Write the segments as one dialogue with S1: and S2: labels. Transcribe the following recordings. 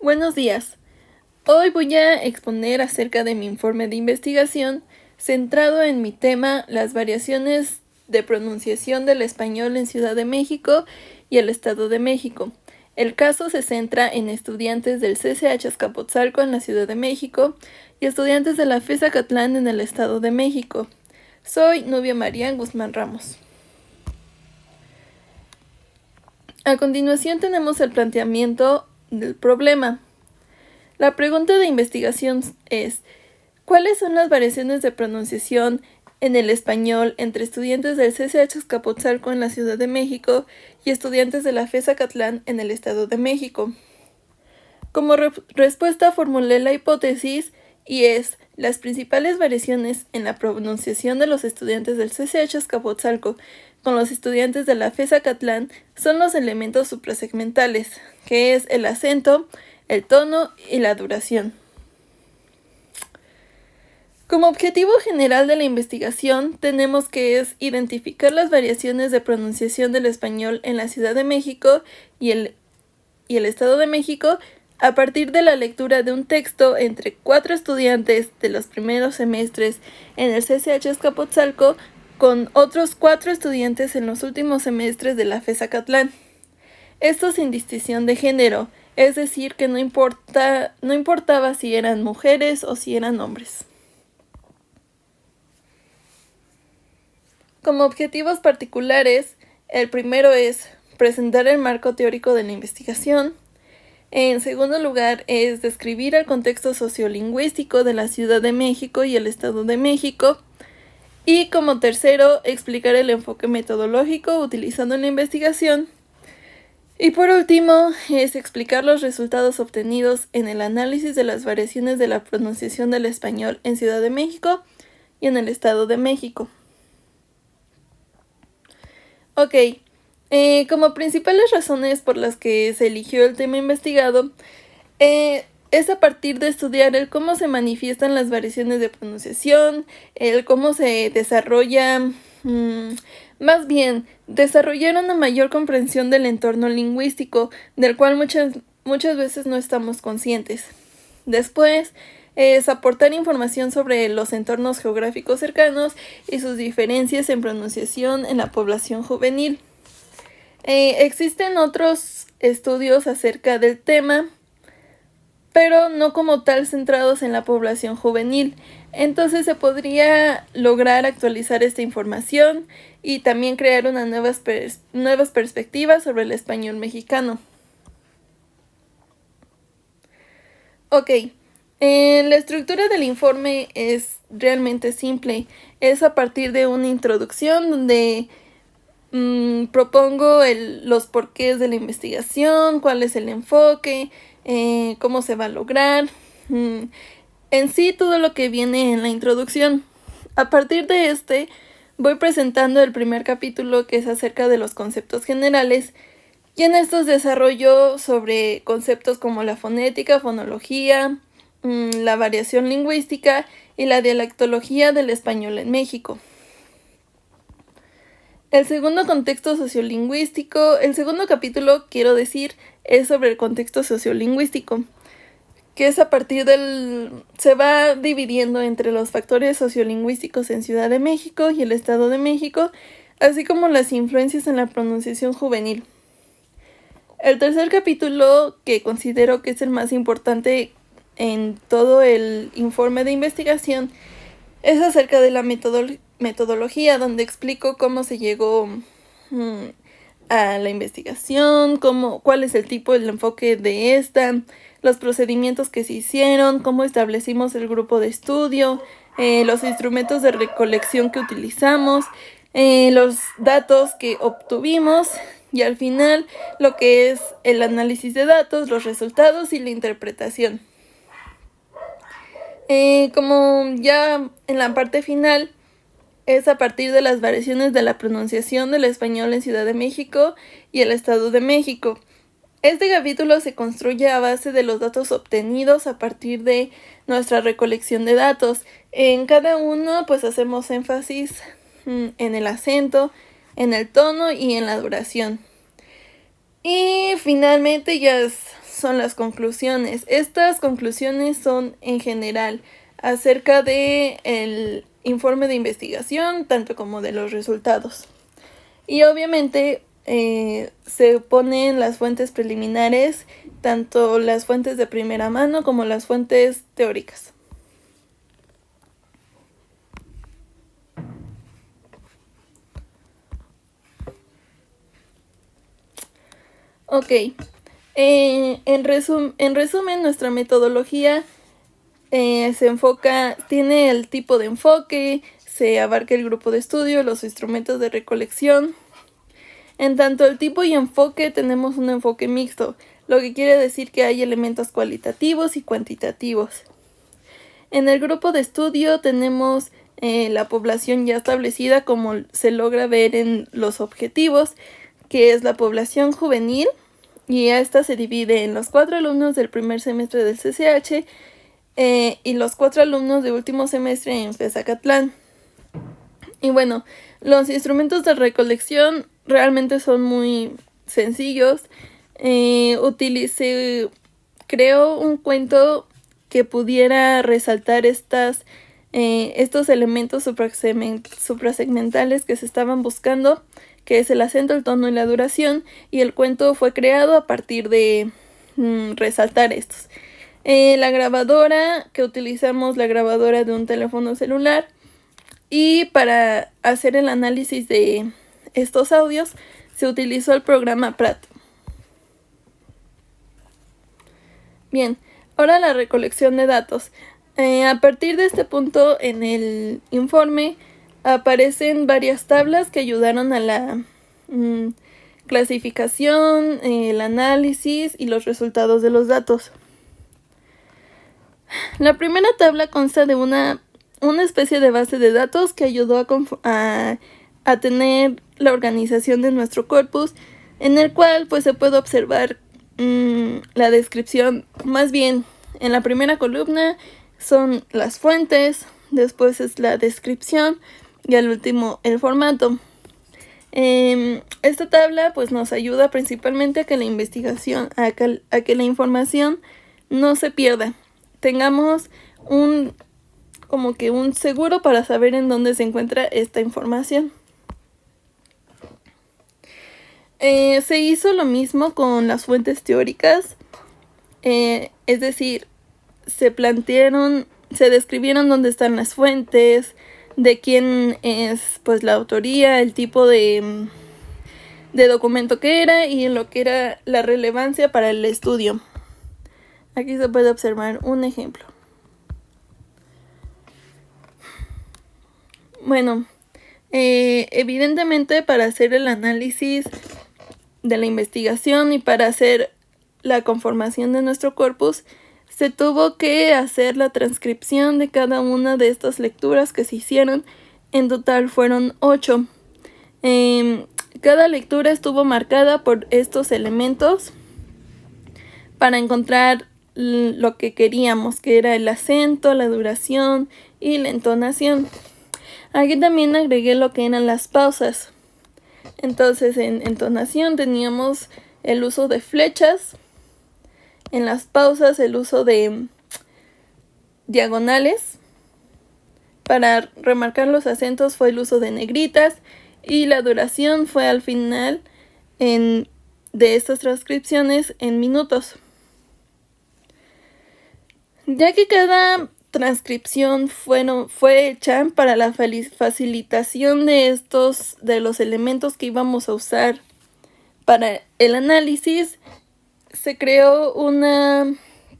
S1: Buenos días. Hoy voy a exponer acerca de mi informe de investigación centrado en mi tema las variaciones de pronunciación del español en Ciudad de México y el Estado de México. El caso se centra en estudiantes del CCH Azcapotzalco en la Ciudad de México y estudiantes de la FES Acatlán en el Estado de México. Soy Nubia María Guzmán Ramos. A continuación tenemos el planteamiento del problema. La pregunta de investigación es: ¿cuáles son las variaciones de pronunciación en el español entre estudiantes del CCH Azcapotzalco en la Ciudad de México y estudiantes de la FES Acatlán en el Estado de México? Como respuesta formulé la hipótesis y es: las principales variaciones en la pronunciación de los estudiantes del CCH Azcapotzalco con los estudiantes de la FES Acatlán son los elementos suprasegmentales, que es el acento, el tono y la duración. Como objetivo general de la investigación tenemos que es identificar las variaciones de pronunciación del español en la Ciudad de México y el Estado de México a partir de la lectura de un texto entre 4 estudiantes de los primeros semestres en el CCH Azcapotzalco con otros 4 estudiantes en los últimos semestres de la FES Acatlán. Esto sin distinción de género, es decir, que no importaba si eran mujeres o si eran hombres. Como objetivos particulares, el primero es presentar el marco teórico de la investigación. En segundo lugar, es describir el contexto sociolingüístico de la Ciudad de México y el Estado de México. Y como tercero, explicar el enfoque metodológico utilizando en la investigación. Y por último, es explicar los resultados obtenidos en el análisis de las variaciones de la pronunciación del español en Ciudad de México y en el Estado de México. Ok, como principales razones por las que se eligió el tema investigado, es a partir de estudiar el cómo se manifiestan las variaciones de pronunciación, el cómo se desarrolla, más bien, desarrollar una mayor comprensión del entorno lingüístico, del cual muchas veces no estamos conscientes. Después, es aportar información sobre los entornos geográficos cercanos y sus diferencias en pronunciación en la población juvenil. Existen otros estudios acerca del tema, pero no como tal centrados en la población juvenil. Entonces se podría lograr actualizar esta información y también crear unas nuevas perspectivas sobre el español mexicano. Ok, la estructura del informe es realmente simple. Es a partir de una introducción donde propongo los porqués de la investigación, cuál es el enfoque, cómo se va a lograr, en sí todo lo que viene en la introducción. A partir de voy presentando el primer capítulo, que es acerca de los conceptos generales, y en estos desarrollo sobre conceptos como la fonética, fonología, la variación lingüística y la dialectología del español en México. El segundo capítulo, quiero decir, es sobre el contexto sociolingüístico, que es a partir se va dividiendo entre los factores sociolingüísticos en Ciudad de México y el Estado de México, así como las influencias en la pronunciación juvenil. El tercer capítulo, que considero que es el más importante en todo el informe de investigación, es acerca de la metodología, donde explico cómo se llegó a la investigación, cuál es el tipo, el enfoque de esta, los procedimientos que se hicieron, cómo establecimos el grupo de estudio, los instrumentos de recolección que utilizamos, los datos que obtuvimos y al final lo que es el análisis de datos, los resultados y la interpretación. Como ya en la parte final, es a partir de las variaciones de la pronunciación del español en Ciudad de México y el Estado de México. Este capítulo se construye a base de los datos obtenidos a partir de nuestra recolección de datos. En cada uno pues hacemos énfasis en el acento, en el tono y en la duración. Y finalmente ya es son las conclusiones. Estas conclusiones son en general acerca de el informe de investigación, tanto como de los resultados. Y obviamente se ponen las fuentes preliminares, tanto las fuentes de primera mano como las fuentes teóricas. Ok, en resumen, nuestra metodología tiene el tipo de enfoque, se abarca el grupo de estudio, los instrumentos de recolección. En tanto el tipo y enfoque, tenemos un enfoque mixto, lo que quiere decir que hay elementos cualitativos y cuantitativos. En el grupo de estudio tenemos la población ya establecida, como se logra ver en los objetivos, que es la población juvenil, y esta se divide en los 4 alumnos del primer semestre del CCH y los 4 alumnos de último semestre en FES-Acatlán. Y bueno, los instrumentos de recolección realmente son muy sencillos. Creo un cuento que pudiera resaltar estos elementos suprasegmentales que se estaban buscando, que es el acento, el tono y la duración, y el cuento fue creado a partir de resaltar estos. La grabadora que utilizamos, la grabadora de un teléfono celular, y para hacer el análisis de estos audios se utilizó el programa Prat. Bien, ahora la recolección de datos. A partir de este punto en el informe aparecen varias tablas que ayudaron a la clasificación, el análisis y los resultados de los datos. La primera tabla consta de una especie de base de datos que ayudó a tener la organización de nuestro corpus, en el cual pues se puede observar la descripción. Más bien, en la primera columna son las fuentes, después es la descripción y al último el formato. Esta tabla pues nos ayuda principalmente a que la investigación, a que la información no se pierda. Tengamos como que un seguro para saber en dónde se encuentra esta información. Se hizo lo mismo con las fuentes teóricas, es decir, se describieron dónde están las fuentes, de quién es pues la autoría, el tipo de documento que era y lo que era la relevancia para el estudio. Aquí se puede observar un ejemplo. Bueno, evidentemente para hacer el análisis de la investigación y para hacer la conformación de nuestro corpus, se tuvo que hacer la transcripción de cada una de estas lecturas que se hicieron. En total fueron 8. Cada lectura estuvo marcada por estos elementos para encontrar lo que queríamos, que era el acento, la duración y la entonación. Aquí también agregué lo que eran las pausas. Entonces en entonación teníamos el uso de flechas, en las pausas el uso de diagonales, para remarcar los acentos fue el uso de negritas, y la duración fue al final de estas transcripciones en minutos. Ya que cada transcripción fue hecha para la facilitación de los elementos que íbamos a usar para el análisis, se creó una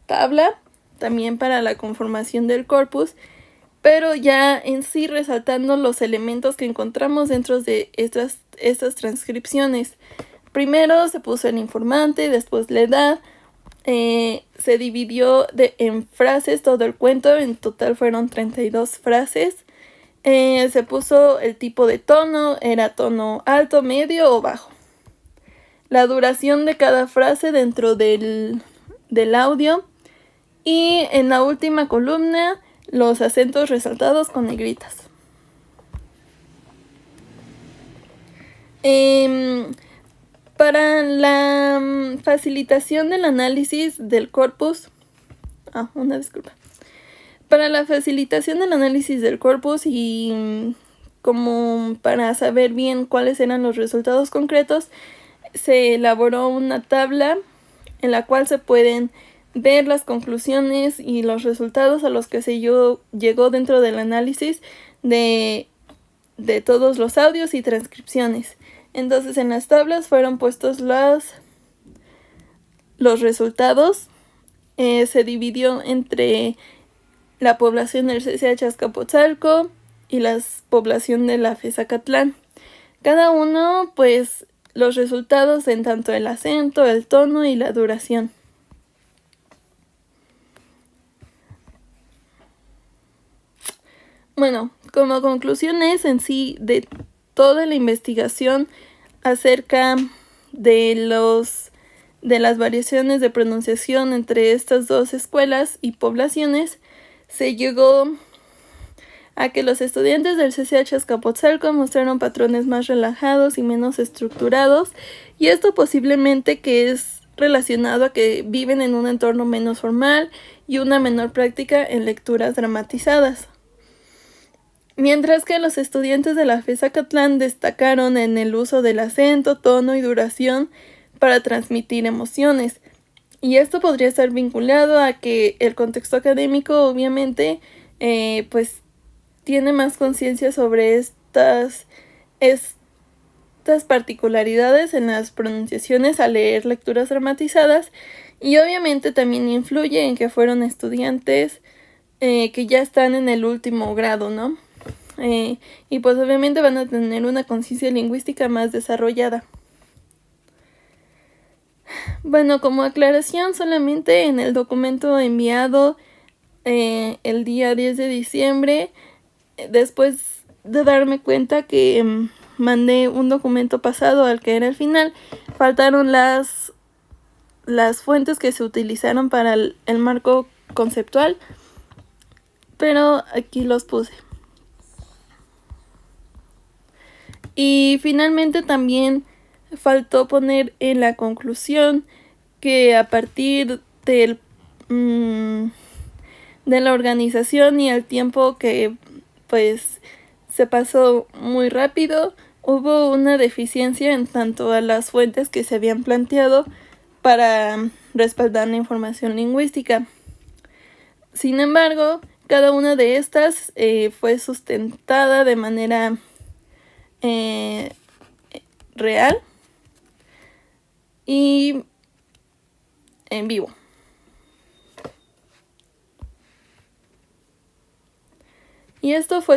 S1: tabla también para la conformación del corpus, pero ya en sí resaltando los elementos que encontramos dentro de estas transcripciones. Primero se puso el informante, después la edad. Se dividió en frases todo el cuento, en total fueron 32 frases. Se puso el tipo de tono, era tono alto, medio o bajo. La duración de cada frase dentro del audio. Y en la última columna, los acentos resaltados con negritas. Para la facilitación del análisis del corpus, Para la facilitación del análisis del corpus y como para saber bien cuáles eran los resultados concretos, se elaboró una tabla en la cual se pueden ver las conclusiones y los resultados a los que se llegó dentro del análisis de todos los audios y transcripciones. Entonces en las tablas fueron puestos los resultados. Se dividió entre la población del CCH Azcapotzalco y la población de la FES Acatlán. Cada uno, pues, los resultados en tanto el acento, el tono y la duración. Bueno, como conclusiones en sí de toda la investigación acerca de las variaciones de pronunciación entre estas dos escuelas y poblaciones, se llegó a que los estudiantes del CCH Azcapotzalco mostraron patrones más relajados y menos estructurados, y esto posiblemente que es relacionado a que viven en un entorno menos formal y una menor práctica en lecturas dramatizadas. Mientras que los estudiantes de la FES Acatlán destacaron en el uso del acento, tono y duración para transmitir emociones. Y esto podría estar vinculado a que el contexto académico obviamente pues tiene más conciencia sobre estas particularidades en las pronunciaciones al leer lecturas dramatizadas, y obviamente también influye en que fueron estudiantes que ya están en el último grado, ¿no? Y pues obviamente van a tener una conciencia lingüística más desarrollada. Bueno, como aclaración, solamente en el documento enviado el día 10 de diciembre, después de darme cuenta que mandé un documento pasado al que era el final, faltaron las fuentes que se utilizaron para el marco conceptual, pero aquí los puse. Y finalmente también faltó poner en la conclusión que a partir de la organización y el tiempo que pues se pasó muy rápido, hubo una deficiencia en tanto a las fuentes que se habían planteado para respaldar la información lingüística. Sin embargo, cada una de estas fue sustentada de manera real y en vivo. Y esto fue